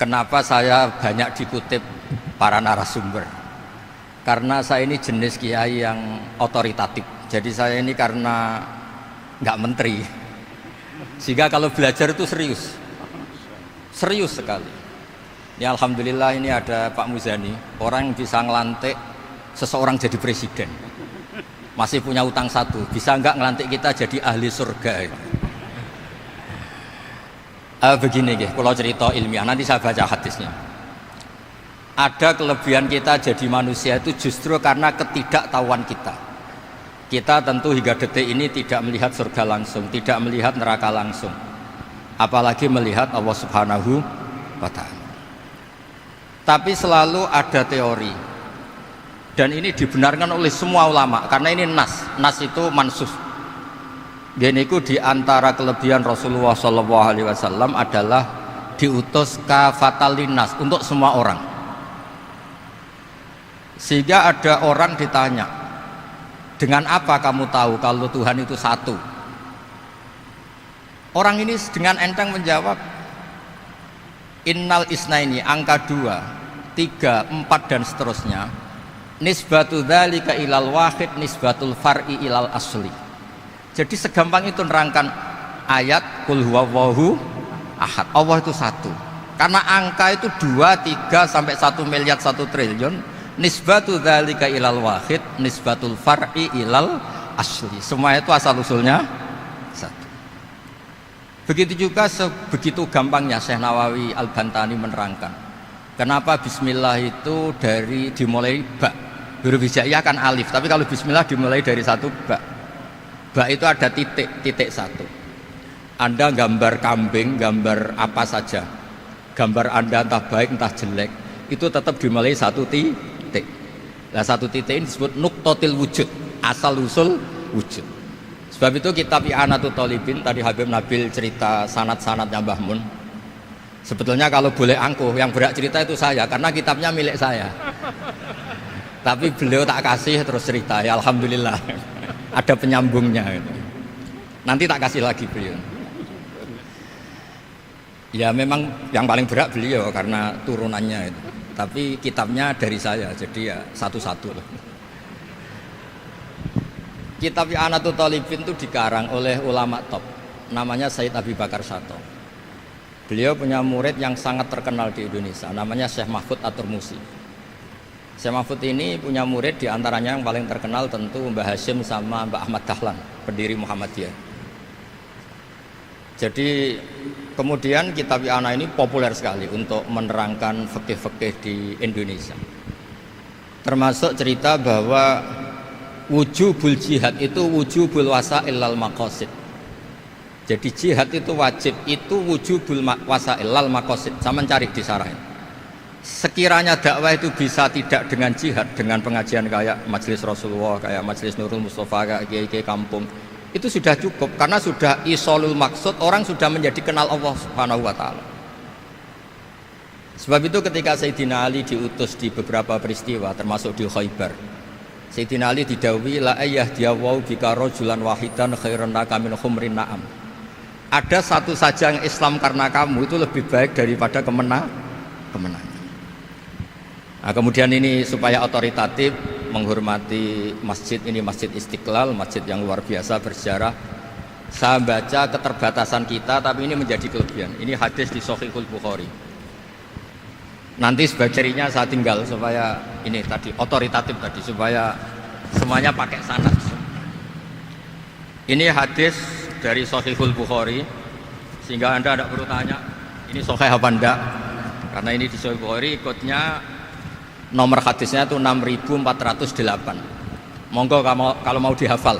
Kenapa saya banyak dikutip para narasumber? Karena saya ini jenis kiai yang otoritatif. Jadi saya ini karena nggak menteri, sehingga kalau belajar itu serius, serius sekali. Ya alhamdulillah ini ada Pak Muzani, orang yang bisa ngelantik seseorang jadi presiden. Masih punya utang satu, bisa nggak ngelantik kita jadi ahli surga? Begini kalau cerita ilmiah, nanti saya baca hadisnya. Ada kelebihan kita jadi manusia itu justru karena ketidaktahuan kita. Kita tentu hingga detik ini tidak melihat surga langsung, tidak melihat neraka langsung, apalagi melihat Allah Subhanahu wa Ta'ala. Tapi selalu ada teori, dan ini dibenarkan oleh semua ulama karena ini nas itu mansus. Geniku di antara kelebihan Rasulullah SAW adalah diutus kafatan linnas untuk semua orang. Sehingga ada orang ditanya, dengan apa kamu tahu kalau Tuhan itu satu? Orang ini dengan enteng menjawab, innal isnaini, angka 2, 3, 4 dan seterusnya, nisbatu dzalika ilal wahid nisbatul far'i ilal asli. Jadi segampang itu nerangkan ayat qul huwallahu ahad, Allah itu satu. Karena angka itu 2, 3 sampai 1 miliar 1 triliun, nisbatu dzalika ilal wahid nisbatul far'i ilal asli. Semua itu asal usulnya satu. Begitu juga begitu gampangnya Syekh Nawawi Al-Bantani menerangkan kenapa bismillah itu dimulai ba. Huruf hijaiyah kan alif, tapi kalau bismillah dimulai dari satu ba. Ba itu ada titik satu. Anda gambar kambing, gambar apa saja, gambar Anda entah baik entah jelek, itu tetap dimulai satu titik. Nah satu titik ini disebut nuqtatil wujud, asal usul wujud. Sebab itu kitab I'anatul Thalibin, tadi Habib Nabil cerita sanad-sanadnya Mbah Mun. Sebetulnya kalau boleh angkuh, yang berhak cerita itu saya, karena kitabnya milik saya. Tapi beliau tak kasih terus cerita, ya alhamdulillah. Ada penyambungnya gitu. Nanti tak kasih lagi beliau. Ya memang yang paling berat beliau karena turunannya itu. Tapi kitabnya dari saya, jadi ya satu-satu loh. Kitab I'anatul Thalibin itu dikarang oleh ulama top, namanya Sayyid Abi Bakar Sato. Beliau punya murid yang sangat terkenal di Indonesia, namanya Syekh Mahfud At-Turmusi. Syekh Mahfud ini punya murid, diantaranya yang paling terkenal tentu Mbah Hashim sama Mbah Ahmad Dahlan, pendiri Muhammadiyah. Jadi kemudian kitab I'anah ini populer sekali untuk menerangkan fikih-fikih di Indonesia. Termasuk cerita bahwa wujubul jihad itu wujubul wasail lal maqasid. Jadi jihad itu wajib, itu wujubul wasail lal maqasid. Sama cari di syarah. Sekiranya dakwah itu bisa tidak dengan jihad, dengan pengajian kayak Majelis Rasulullah, kayak Majelis Nurul Mustafa, kayak kiai-kiai kampung, itu sudah cukup karena sudah isolul maksud, orang sudah menjadi kenal Allah Subhanahu wa Ta'ala. Sebab itu ketika Sayyidina Ali diutus di beberapa peristiwa termasuk di Khaybar, Sayyidina Ali didhawuhi la ayyahdiyawu bika rajulan wahidan khairan laka min humrin na'am. Ada satu saja yang Islam karena kamu itu lebih baik daripada kemenangan. Nah, kemudian ini supaya otoritatif menghormati masjid ini, Masjid Istiqlal, masjid yang luar biasa bersejarah. Saya baca keterbatasan kita, tapi ini menjadi kelebihan. Ini hadis di Shahihul Bukhari. Nanti sebagai cirinya saya tinggal supaya ini tadi otoritatif tadi, supaya semuanya pakai sanad. Ini hadis dari Shahihul Bukhari, sehingga Anda tidak perlu tanya ini sahih apa enggak, karena ini di Shahihul Bukhari ikutnya. Nomor hadisnya itu 6408. Monggo kalau mau dihafal.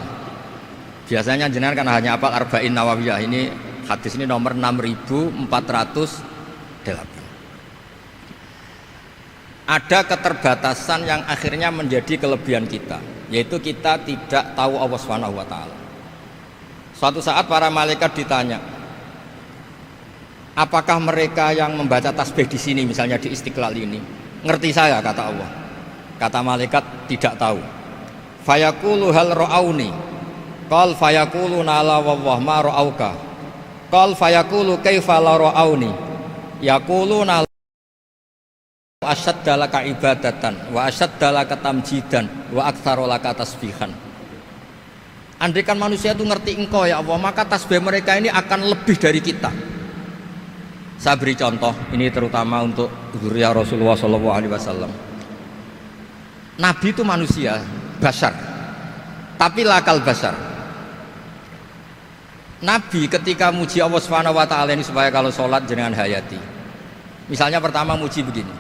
Biasanya jenengan kan hanya hafal Arba'in Nawawiyah. Ini hadis ini nomor 6408. Ada keterbatasan yang akhirnya menjadi kelebihan kita, yaitu kita tidak tahu Allah Subhanahu wa Ta'ala. Suatu saat para malaikat ditanya, apakah mereka yang membaca tasbih di sini, misalnya di Istiqlal ini, ngerti saya, kata Allah. Kata malaikat, tidak tahu. Fayaqulu hal ra'auni. Qal fayaqulu la wallah ma ra'auka. Qal fayaqulu kaifa la ra'auni. Yaquluna asyadda laka ibadatan wa asyadda laka tamjidan wa aktsara laka tasbihan. Andaikan manusia itu ngerti engkau ya Allah, maka tasbih mereka ini akan lebih dari kita. Saya beri contoh, ini terutama untuk zuriat Rasulullah SAW. Nabi itu manusia, bashar, tapi lakal bashar. Nabi ketika muji Allah SWT ini supaya kalau sholat jangan hayati. Misalnya pertama muji begini,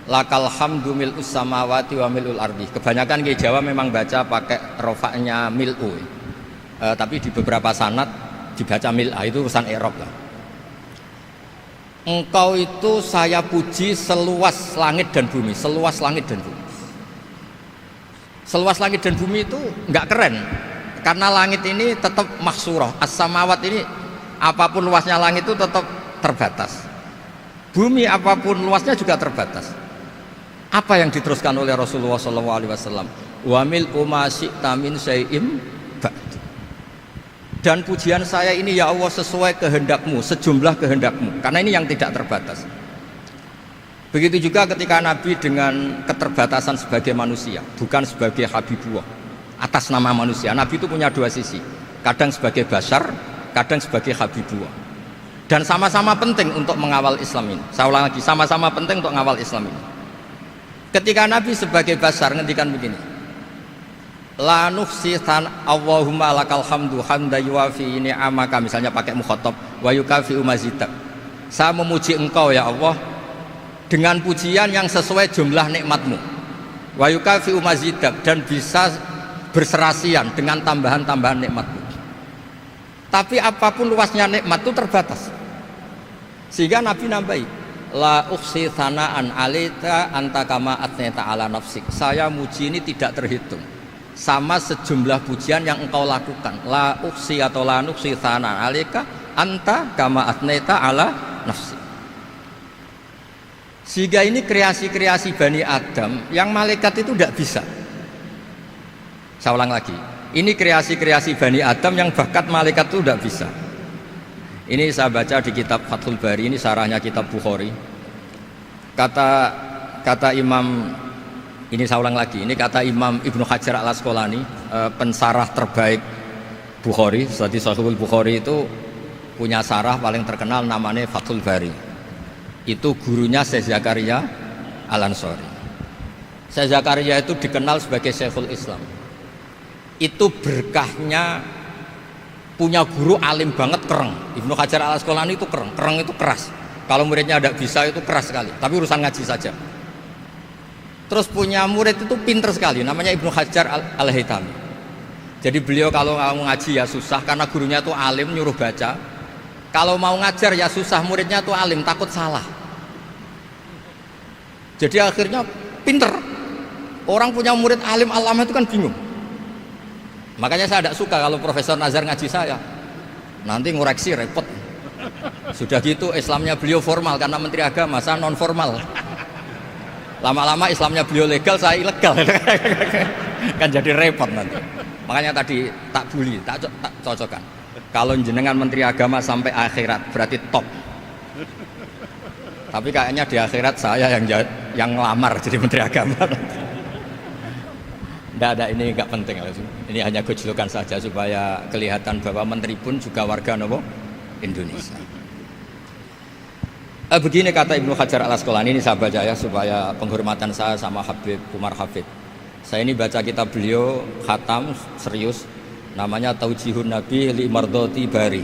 lakal hamdu mil'us samawati wa mil'ul ardi. Kebanyakan di Jawa memang baca pakai rofaknya mil'u, tapi di beberapa sanad dibaca mil'a, itu urusan i'rab lah. Engkau itu saya puji seluas langit dan bumi, seluas langit dan bumi. Seluas langit dan bumi itu enggak keren, karena langit ini tetap mahsurah, as-samawat ini apapun luasnya langit itu tetap terbatas. Bumi apapun luasnya juga terbatas. Apa yang diteruskan oleh Rasulullah SAW? Wa mil'u ma syi'ta min syai'im ba'd. Dan pujian saya ini ya Allah sesuai kehendakmu, sejumlah kehendakmu, karena ini yang tidak terbatas. Begitu juga ketika Nabi dengan keterbatasan sebagai manusia, bukan sebagai Habibullah, atas nama manusia. Nabi itu punya dua sisi, kadang sebagai bashar, kadang sebagai Habibullah. Dan sama-sama penting untuk mengawal Islam ini. Saya ulang lagi, sama-sama penting untuk mengawal Islam ini. Ketika Nabi sebagai bashar ngendikan begini, la nuhsi Allahumma lakal hamdu hamda yuwafi ni'amaka, misalnya pakai mukhatab, wa yukafi umazidak. Saya memuji engkau ya Allah dengan pujian yang sesuai jumlah nikmatmu, wa yukafi umazidak, dan bisa berserasian dengan tambahan-tambahan nikmatmu. Tapi apapun luasnya nikmat itu terbatas, sehingga Nabi nambahi, la ukhsi thana'an alita anta kama atneta ala nafsik. Saya muji ini tidak terhitung, sama sejumlah pujian yang engkau lakukan. La ukhsi atau la nukhsi thana'an alika anta kama atneta ala nafsik. Sehingga ini kreasi-kreasi Bani Adam yang malaikat itu tidak bisa. Saya ulang lagi, ini kreasi-kreasi Bani Adam yang bakat malaikat itu tidak bisa. Ini saya baca di kitab Fathul Bari, ini sarahnya kitab Bukhari. Kata Imam, ini saya ulang lagi, ini kata Imam Ibnu Hajar al-Asqalani, pensarah terbaik Bukhari. Jadi Sahihul Bukhari itu punya sarah paling terkenal namanya Fathul Bari. Itu gurunya Syekh Zakaria Al-Ansari. Syekh Zakaria itu dikenal sebagai Syekhul Islam. Itu berkahnya punya guru alim banget, kereng. Ibnu Hajar al-Asqalani itu kereng itu keras. Kalau muridnya tidak bisa itu keras sekali, tapi urusan ngaji saja. Terus punya murid itu pinter sekali, namanya Ibnu Hajar al-Haytami. Jadi beliau kalau mau ngaji ya susah, karena gurunya itu alim, nyuruh baca. Kalau mau ngajar ya susah, muridnya itu alim, takut salah. Jadi akhirnya pinter. Orang punya murid alim alama itu kan bingung. Makanya saya tidak suka kalau Profesor Nazar ngaji saya, nanti ngoreksi repot. Sudah gitu Islamnya beliau formal karena Menteri Agama, saya non formal. Lama-lama Islamnya beliau legal, saya ilegal. Kan jadi repot nanti. Makanya tadi tak bully, tak cocokkan. Kalau jenengan Menteri Agama sampai akhirat berarti top. Tapi kayaknya di akhirat saya yang ngelamar jadi Menteri Agama. Tidak ada, ini nggak penting. Ini hanya gejolokan saja supaya kelihatan bahwa menteri pun juga warga Indonesia. Begini kata Ibnu Hajar al-Asqalani, ini saya baca ya supaya penghormatan saya sama Habib Umar Hafid. Saya ini baca kitab beliau khatam serius, namanya Taujihun Nabi li Mardoti Bari,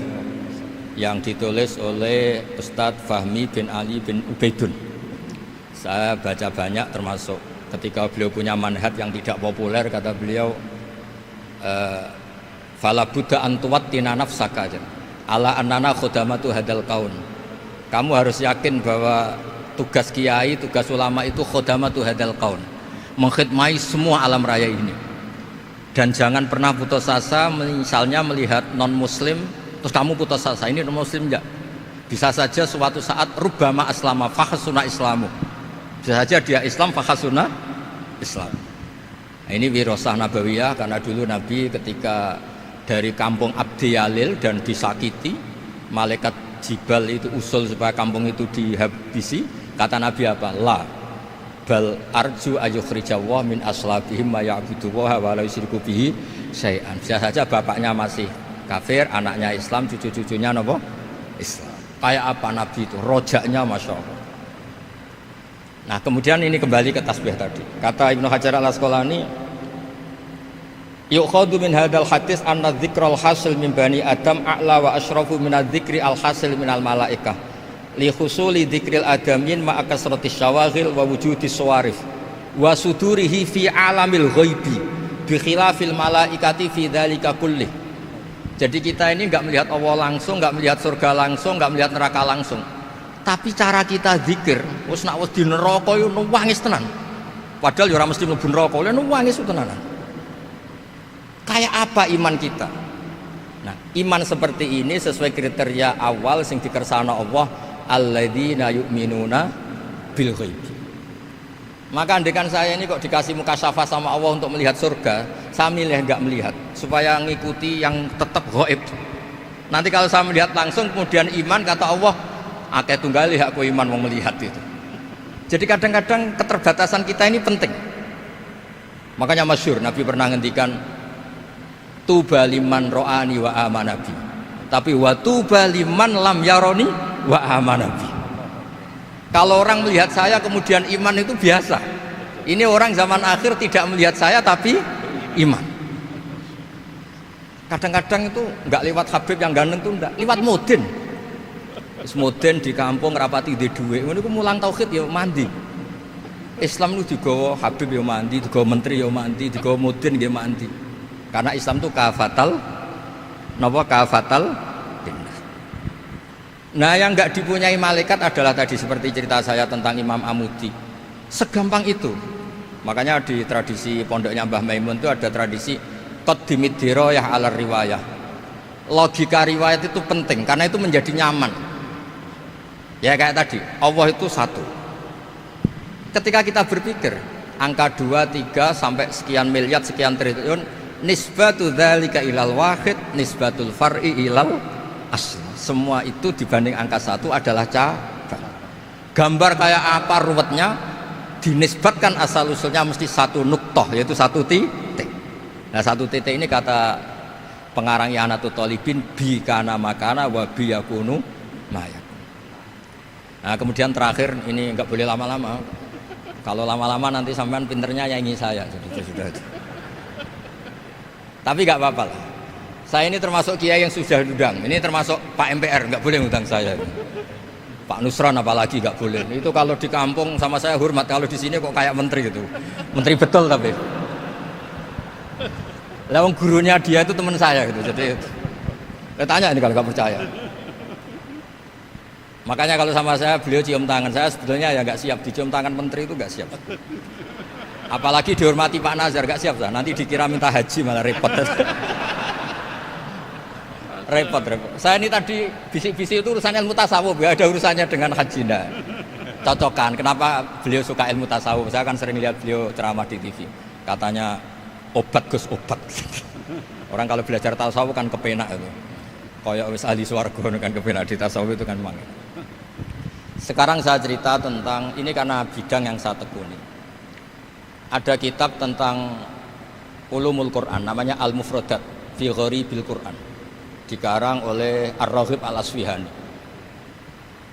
yang ditulis oleh Ustadz Fahmi bin Ali bin Ubaidun. Saya baca banyak, termasuk ketika beliau punya manhaj yang tidak populer, kata beliau fala budda antuwattina nafsaka ala annana khudamatu hadal kaun. Kamu harus yakin bahwa tugas kiai, tugas ulama itu khudamatu hadal kaun, mengkhidmati semua alam raya ini. Dan jangan pernah putus asa, misalnya melihat non muslim terus kamu putus asa, ini non muslim enggak. Bisa saja suatu saat rubbama aslama fakhasuna islamu, bisa saja dia Islam fakhasuna Islam. Nah, ini wirasah nabawiyah, karena dulu Nabi ketika dari kampung Abdi Yalil dan disakiti, malaikat Jibal itu usul supaya kampung itu dihabisi, kata Nabi apa? La bal arju ayukhrijawah min aslabihim ma ya'budu wa la yusyriku bihi syai'an. Bisa saja bapaknya masih kafir, anaknya Islam, cucu-cucunya napa? Islam. Kayak apa Nabi itu? Rojaknya Masya Allah. Nah kemudian ini kembali ke tasbih tadi. Kata Ibnu Hajar al-Asqalani, yukhadu min hadal hadis anna dzikral hasil min bani Adam a'la wa asyrafu min adzikri al-hasil min al-malaikah li husuli dzikril adamin ma'a kasratis syawaghil wa wujudis sawarif wa sudurihi fi alamil ghaibi bi khilafil malaikati fi dzalika kullih. Jadi kita ini enggak melihat Allah langsung, enggak melihat surga langsung, enggak melihat neraka langsung. Tapi cara kita zikir, wis nek wis di neraka yo nuwangis tenan. Padahal yo ora mesti mlebu neraka, lha nuwangis tenanan. Kayak apa iman kita? Nah, iman seperti ini sesuai kriteria awal sing dikersana Allah, alladzina yu'minuna bil ghaib. Maka andekan saya ini kok dikasih mukasyafah sama Allah untuk melihat surga, saya milih enggak melihat supaya ngikuti yang tetap ghaib. Nanti kalau saya melihat langsung kemudian iman, kata Allah, akeh tunggali aku iman mau melihat itu. Jadi kadang-kadang keterbatasan kita ini penting. Makanya masyhur Nabi pernah ngendikan tuba liman ro'ani wa amanabi. Tapi wa tuba liman lam yaroni wa amanabi. Kalau orang melihat saya kemudian iman itu biasa. Ini orang zaman akhir tidak melihat saya tapi iman. Kadang-kadang itu enggak lewat Habib yang ganteng itu enggak, lewat Mudin. Mudin di kampung rapati di duit, ini aku mulang tauhid ya mandi. Islam itu digawa Habib ya mandi, digawa menteri ya mandi, digawa Mudin ya mandi. Karena Islam itu kafatal, napa kafatal. Nah yang nggak dipunyai malaikat adalah tadi seperti cerita saya tentang Imam Amudi. Segampang itu. Makanya di tradisi pondoknya Mbah Maimun itu ada tradisi qaddimid dirayah ala riwayah. Logika riwayat itu penting karena itu menjadi nyaman. Ya kayak tadi, Allah itu satu. Ketika kita berpikir angka 2, 3 sampai sekian miliar, sekian triliun, nisbatu dzalika ilal wahid, nisbatul far'i ilal asl. Semua itu dibanding angka 1 adalah cabang. Gambar kayak apa ruwetnya, dinisbatkan asal usulnya mesti satu nuktoh, yaitu satu titik. Nah satu titik ini kata pengarang Ianatul Thalibin, bi kana makana wa bi yakunu mayak. Nah kemudian terakhir ini nggak boleh lama-lama. Kalau lama-lama nanti sampean pinternya nyanyi saya. Sudah. Tapi nggak apa-apa lah. Saya ini termasuk kiai yang sudah diundang. Ini termasuk Pak MPR, nggak boleh undang saya. Pak Nusron apalagi nggak boleh. Itu kalau di kampung sama saya hormat. Kalau di sini kok kayak menteri gitu. Menteri betul tapi. Lawang gurunya dia itu teman saya gitu. Jadi tanya ini kalau nggak percaya. Makanya kalau sama saya beliau cium tangan, saya sebetulnya ya nggak siap dicium tangan menteri itu nggak siap. Apalagi dihormati Pak Nazar nggak siap lah. Nanti dikira minta haji malah repot. repot. Saya ini tadi bisik-bisik itu urusan ilmu tasawuf, ya ada urusannya dengan haji nah. Cocokan. Kenapa beliau suka ilmu tasawuf? Saya kan sering lihat beliau ceramah di TV. Katanya obat Gus obat. Orang kalau belajar tasawuf kan kepenak itu. Kayak wis ahli swarga kan kepenak di tasawuf itu kan memang. Sekarang saya cerita tentang ini karena bidang yang saya tekuni. Ada kitab tentang ulumul Quran namanya Al-Mufradat fi Gharibil Quran. Dikarang oleh Ar-Raghib Al-Asfihani.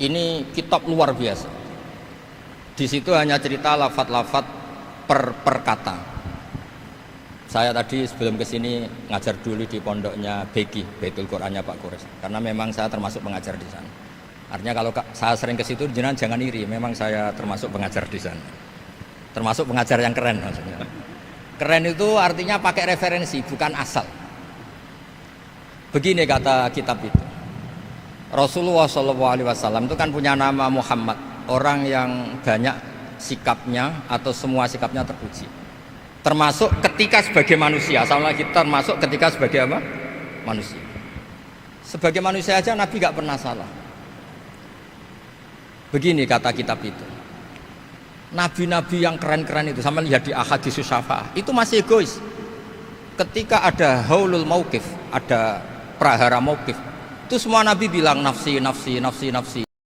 Ini kitab luar biasa. Di situ hanya cerita lafat-lafat per kata. Saya tadi sebelum kesini ngajar dulu di pondoknya Beki, Baitul Qurannya Pak Kures. Karena memang saya termasuk pengajar di sana. Artinya kalau saya sering ke situ jenengan jangan iri, memang saya termasuk pengajar di sana. Termasuk pengajar yang keren maksudnya. Keren itu artinya pakai referensi, bukan asal. Begini kata kitab itu. Rasulullah SAW itu kan punya nama Muhammad, orang yang banyak sikapnya atau semua sikapnya terpuji. Termasuk ketika sebagai manusia, sama lagi termasuk ketika sebagai apa? Manusia. Sebagai manusia aja Nabi gak pernah salah. Begini kata kitab itu. Nabi-nabi yang keren-keren itu, sama lihat di Ahaditsus Syafa'ah, itu masih egois. Ketika ada haulul mauqif, ada prahara mauqif, itu semua Nabi bilang nafsi, nafsi, nafsi, nafsi.